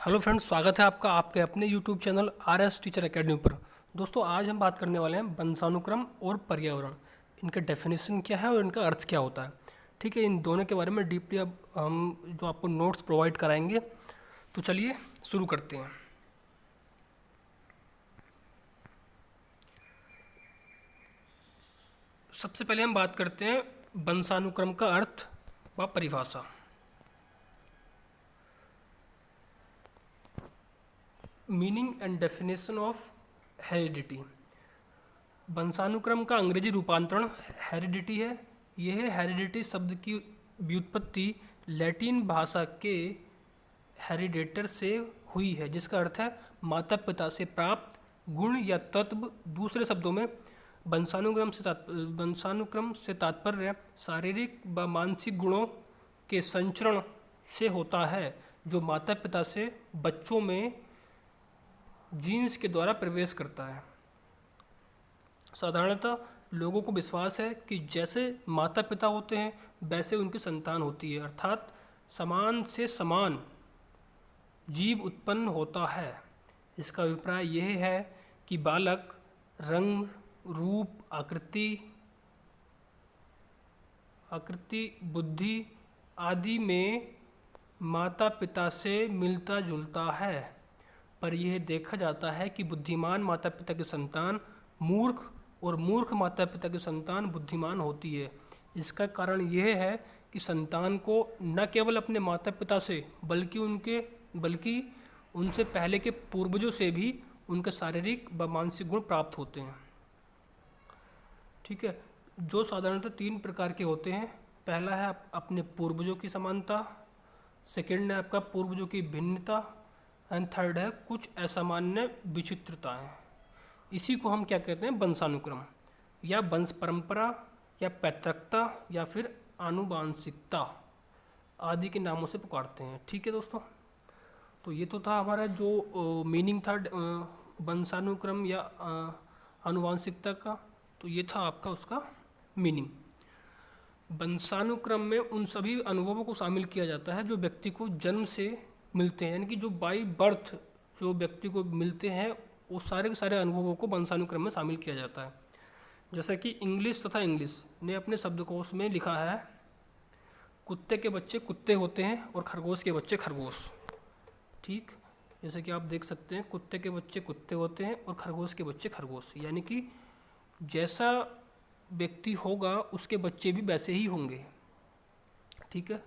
Hello friends, स्वागत है आपका आपके अपने YouTube channel R S teacher academy पर। दोस्तों, आज हम बात करने वाले हैं वंशानुक्रम और पर्यावरण। इनके डेफिनेशन क्या है और इनका अर्थ क्या होता है। ठीक है, इन दोनों के बारे में डीपली अब हम जो आपको नोट्स प्रोवाइड कराएंगे। तो चलिए शुरू करते हैं। सबसे पहले हम बात करते हैं वंशानुक्रम का अर्थ व परिभाषा। Meaning and definition of heredity. वंशानुक्रम का अंग्रेजी रूपांतरण हेरिडिटी है। यह हेरिडिटी शब्द की व्युत्पत्ति लैटिन भाषा के हेरिडेटर से हुई है, जिसका अर्थ है माता पिता से प्राप्त गुण या तत्व। दूसरे शब्दों में वंशानुक्रम से तात्पर्य शारीरिक व मानसिक गुणों के संचरण से होता है, जो माता पिता से बच्चों में जीन्स के द्वारा प्रवेश करता है। साधारणतः लोगों को विश्वास है कि जैसे माता पिता होते हैं वैसे उनकी संतान होती है, अर्थात समान से समान जीव उत्पन्न होता है। इसका अभिप्राय यह है कि बालक रंग, रूप, आकृति, बुद्धि आदि में माता पिता से मिलता जुलता है, पर यह देखा जाता है कि बुद्धिमान माता पिता की संतान मूर्ख और मूर्ख माता पिता की संतान बुद्धिमान होती है। इसका कारण यह है कि संतान को न केवल अपने माता पिता से बल्कि उनसे पहले के पूर्वजों से भी उनके शारीरिक व मानसिक गुण प्राप्त होते हैं। ठीक है, जो साधारणतः 3 प्रकार के होते हैं। पहला है अपने पूर्वजों की समानता, सेकंड है आपका पूर्वजों की भिन्नता, एंड थर्ड है कुछ असामान्य विचित्रताएं। इसी को हम क्या कहते हैं, वंशानुक्रम या वंश परंपरा या पैतृकता या फिर आनुवांशिकता आदि के नामों से पुकारते हैं। ठीक है दोस्तों, तो ये तो था हमारा जो मीनिंग था वंशानुक्रम या आनुवांशिकता का। तो ये था आपका उसका मीनिंग। वंशानुक्रम में उन सभी अनुभवों को शामिल किया जाता है जो व्यक्ति को जन्म से मिलते हैं, यानी कि जो बाई बर्थ जो व्यक्ति को मिलते हैं, वो सारे के सारे अनुभवों को वंशानुक्रम में शामिल किया जाता है। जैसे कि इंग्लिश तथा इंग्लिश ने अपने शब्दकोश में लिखा है, कुत्ते के बच्चे कुत्ते होते हैं और खरगोश के बच्चे खरगोश। ठीक, जैसे कि आप देख सकते हैं, कुत्ते के बच्चे कुत्ते होते हैं और खरगोश के बच्चे खरगोश, यानी कि जैसा व्यक्ति होगा उसके बच्चे भी वैसे ही होंगे। ठीक है,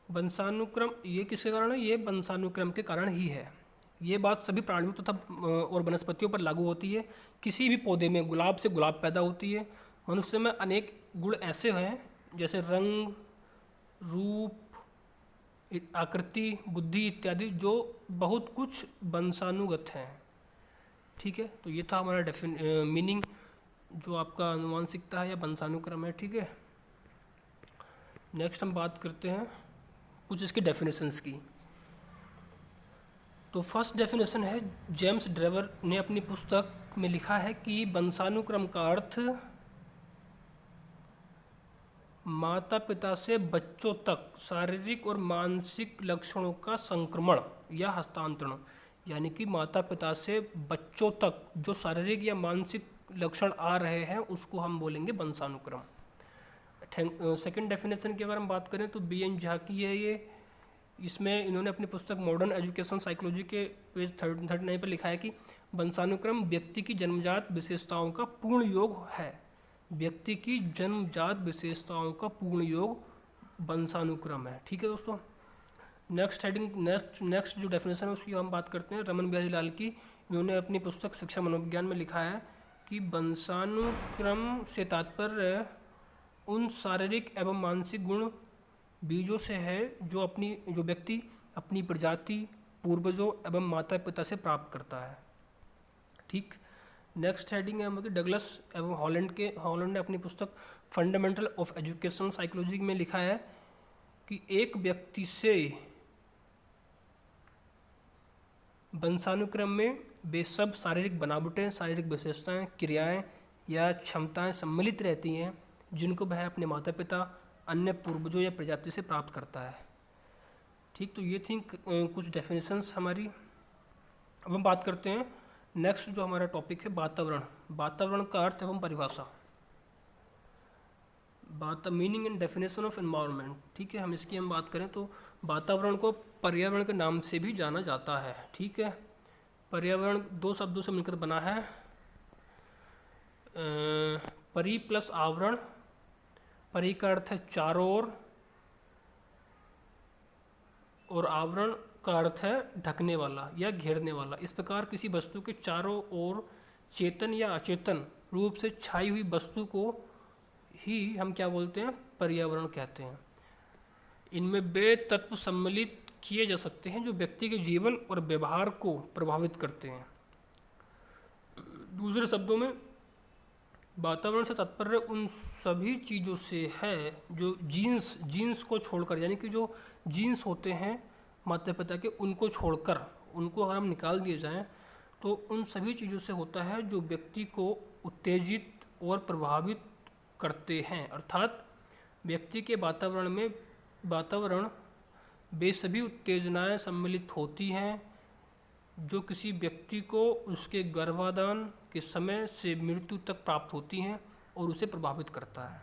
वंशानुक्रम ये किसके कारण है? ये वंशानुक्रम के कारण ही है। ये बात सभी प्राणियों तथा और वनस्पतियों पर लागू होती है। किसी भी पौधे में गुलाब से गुलाब पैदा होती है। मनुष्य में अनेक गुण ऐसे हैं जैसे रंग, रूप, आकृति, बुद्धि इत्यादि, जो बहुत कुछ वंशानुगत हैं। ठीक है, तो ये था हमारा मीनिंग जो आपका आनुवांशिकता है या वंशानुक्रम है। ठीक है, नेक्स्ट हम बात करते हैं कुछ इसके डेफिनेशंस की। तो फर्स्ट डेफिनेशन है, जेम्स ड्रेवर ने अपनी पुस्तक में लिखा है कि वंशानुक्रम का अर्थ माता पिता से बच्चों तक शारीरिक और मानसिक लक्षणों का संक्रमण या हस्तांतरण, यानी कि माता पिता से बच्चों तक जो शारीरिक या मानसिक लक्षण आ रहे हैं उसको हम बोलेंगे वंशानुक्रम। सेकंड डेफिनेशन की अगर हम बात करें तो बी.एन. झा की है ये। इसमें इन्होंने अपनी पुस्तक मॉडर्न एजुकेशन साइकोलॉजी के पेज 39 पर लिखा है कि वंशानुक्रम व्यक्ति की जन्मजात विशेषताओं का पूर्ण योग है। व्यक्ति की जन्मजात विशेषताओं का पूर्ण योग वंशानुक्रम है। ठीक है दोस्तों, नेक्स्ट जो डेफिनेशन है उसकी हम बात करते हैं रमन बिहारी लाल की। इन्होंने अपनी पुस्तक शिक्षा मनोविज्ञान में लिखा है कि वंशानुक्रम से तात्पर्य उन शारीरिक एवं मानसिक गुण बीजों से है जो व्यक्ति अपनी प्रजाति, पूर्वजों एवं माता पिता से प्राप्त करता है। ठीक, नेक्स्ट हेडिंग है हमारी डगलस एवं हॉलैंड ने अपनी पुस्तक फंडामेंटल ऑफ एजुकेशन साइकोलॉजी में लिखा है कि एक व्यक्ति से वंशानुक्रम में वे सब शारीरिक बनावटें, शारीरिक विशेषताएं, क्रियाएं या क्षमताएं सम्मिलित रहती हैं जिनको वह अपने माता पिता, अन्य पूर्वजों या प्रजाति से प्राप्त करता है। ठीक, तो ये थी कुछ डेफिनेशंस हमारी। अब हम बात करते हैं नेक्स्ट जो हमारा टॉपिक है वातावरण। वातावरण का अर्थ एवं परिभाषा, meaning and definition of environment. ठीक है, हम बात करें तो वातावरण को पर्यावरण के नाम से भी जाना जाता है। ठीक है, पर्यावरण दो शब्दों से मिलकर बना है, परि प्लस आवरण। परि का अर्थ है चारों ओर और आवरण का अर्थ है ढकने वाला या घेरने वाला। इस प्रकार किसी वस्तु के चारों ओर चेतन या अचेतन रूप से छाई हुई वस्तु को ही हम क्या बोलते हैं, पर्यावरण कहते हैं। इनमें वे तत्व सम्मिलित किए जा सकते हैं जो व्यक्ति के जीवन और व्यवहार को प्रभावित करते हैं। दूसरे शब्दों में वातावरण से तात्पर्य उन सभी चीज़ों से है जो जीन्स को छोड़कर, यानी कि जो जीन्स होते हैं माता पिता के, उनको छोड़कर, उनको अगर हम निकाल दिए जाएं तो उन सभी चीज़ों से होता है जो व्यक्ति को उत्तेजित और प्रभावित करते हैं। अर्थात व्यक्ति के वातावरण वे सभी उत्तेजनाएं सम्मिलित होती हैं जो किसी व्यक्ति को उसके गर्भाधान के समय से मृत्यु तक प्राप्त होती हैं और उसे प्रभावित करता है।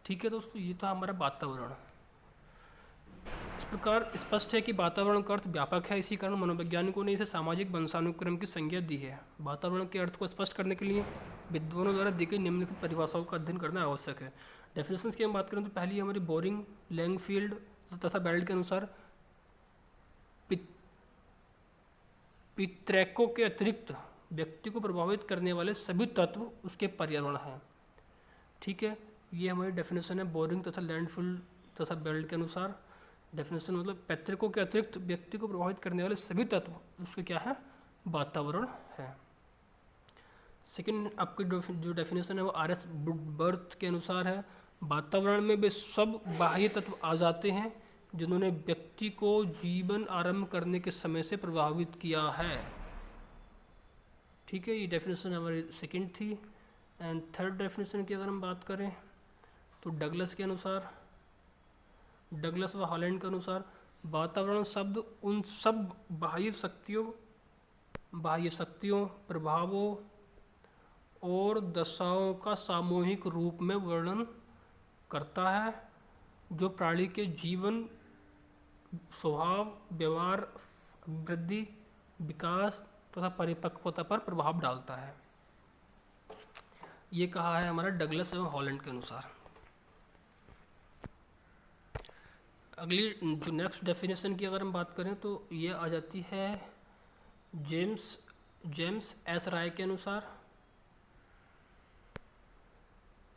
ठीक है दोस्तों, ये था हमारा वातावरण। इस प्रकार स्पष्ट है कि वातावरण का अर्थ व्यापक है, इसी कारण मनोवैज्ञानिकों ने इसे सामाजिक वंशानुक्रम की संज्ञा दी है। वातावरण के अर्थ को स्पष्ट करने के लिए विद्वानों द्वारा दी गई निम्नलिखित परिभाषाओं का अध्ययन करना आवश्यक है। डेफिनेशंस की हम बात करें तो पहली हमारी बोरिंग, लैंगफील्ड तथा बेल्ट के अनुसार पित्रैको के अतिरिक्त व्यक्ति को प्रभावित करने वाले सभी तत्व उसके पर्यावरण हैं। ठीक है, ये हमारी डेफिनेशन है बोरिंग तथा लैंडफील्ड तथा बेल्ट के अनुसार। डेफिनेशन मतलब पैतृकों के अतिरिक्त व्यक्ति को प्रभावित करने वाले सभी तत्व उसके क्या है, वातावरण है। सेकंड आपकी जो डेफिनेशन है वो आर.एस. बर्थ के अनुसार है, वातावरण में वे सब बाह्य तत्व आ जाते हैं जिन्होंने व्यक्ति को जीवन आरंभ करने के समय से प्रभावित किया है। ठीक है, ये डेफिनेशन हमारी सेकंड थी। एंड थर्ड डेफिनेशन की अगर हम बात करें तो डगलस व हॉलैंड के अनुसार वातावरण शब्द उन सब बाह्य शक्तियों, प्रभावों और दशाओं का सामूहिक रूप में वर्णन करता है जो प्राणी के जीवन, स्वभाव, व्यवहार, वृद्धि, विकास तथा परिपक्वता पर प्रभाव डालता है। ये कहा है हमारा डगलस एवं हॉलैंड के अनुसार। अगली जो नेक्स्ट डेफिनेशन की अगर हम बात करें तो ये आ जाती है जेम्स एस राय के अनुसार।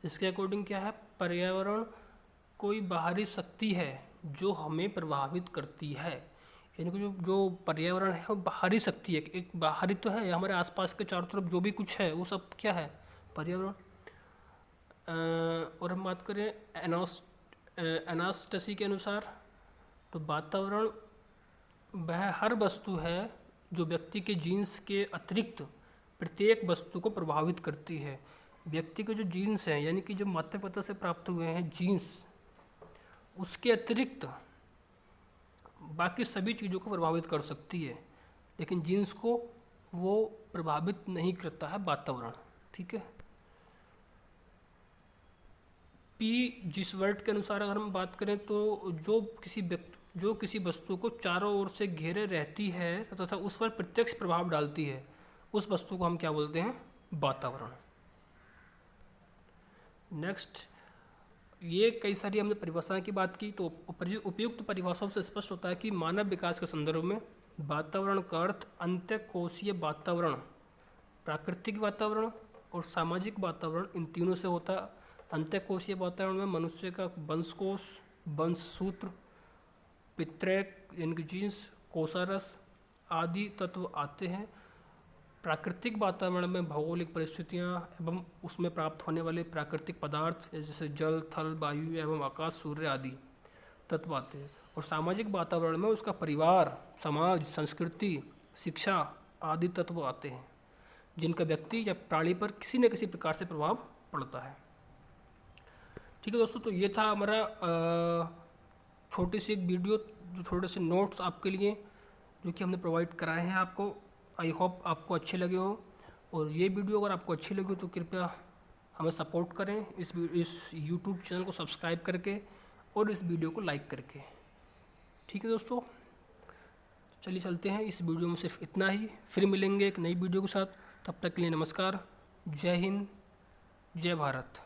इसके अकॉर्डिंग क्या है, पर्यावरण कोई बाहरी शक्ति है जो हमें प्रभावित करती है। यानी कि जो पर्यावरण है वो बाहरी शक्ति है, एक बाहरी तो है, हमारे आसपास के चारों तरफ जो भी कुछ है वो सब क्या है, पर्यावरण। और हम बात करें एनास्टसी के अनुसार तो वातावरण वह हर वस्तु है जो व्यक्ति के जीन्स के अतिरिक्त प्रत्येक वस्तु को प्रभावित करती है। व्यक्ति के जो जीन्स हैं, यानी कि जो माता पिता से प्राप्त हुए हैं जीन्स, उसके अतिरिक्त बाकी सभी चीज़ों को प्रभावित कर सकती है, लेकिन जीन्स को वो प्रभावित नहीं करता है वातावरण। ठीक है, पी जिसवर्ट के अनुसार अगर हम बात करें तो जो किसी वस्तु को चारों ओर से घेरे रहती है तथा उस पर प्रत्यक्ष प्रभाव डालती है, उस वस्तु को हम क्या बोलते हैं, वातावरण। नेक्स्ट, ये कई सारी हमने परिभाषाएं की बात की, तो उपयुक्त परिभाषाओं से स्पष्ट होता है कि मानव विकास के संदर्भ में वातावरण का अर्थ अंतःकोशीय वातावरण, प्राकृतिक वातावरण और सामाजिक वातावरण, इन तीनों से होता है। अंतःकोशीय वातावरण में मनुष्य का वंशकोश, वंशसूत्र, पित्रैक यानी कि जीन्स, कोषारस आदि तत्व आते हैं। प्राकृतिक वातावरण में भौगोलिक परिस्थितियाँ एवं उसमें प्राप्त होने वाले प्राकृतिक पदार्थ जैसे जल, थल, वायु एवं आकाश, सूर्य आदि तत्व आते हैं। और सामाजिक वातावरण में उसका परिवार, समाज, संस्कृति, शिक्षा आदि तत्व आते हैं जिनका व्यक्ति या प्राणी पर किसी न किसी प्रकार से प्रभाव पड़ता है। ठीक है दोस्तों, तो ये था हमारा छोटी सी एक वीडियो जो छोटे से नोट्स आपके लिए जो कि हमने प्रोवाइड कराए हैं आपको। आई होप आपको अच्छे लगे हो, और ये वीडियो अगर आपको अच्छी लगी हो तो कृपया हमें सपोर्ट करें इस यूट्यूब चैनल को सब्सक्राइब करके और इस वीडियो को लाइक करके। ठीक है दोस्तों, चलिए चलते हैं। इस वीडियो में सिर्फ इतना ही, फिर मिलेंगे एक नई वीडियो के साथ। तब तक के लिए नमस्कार, जय हिंद, जय भारत।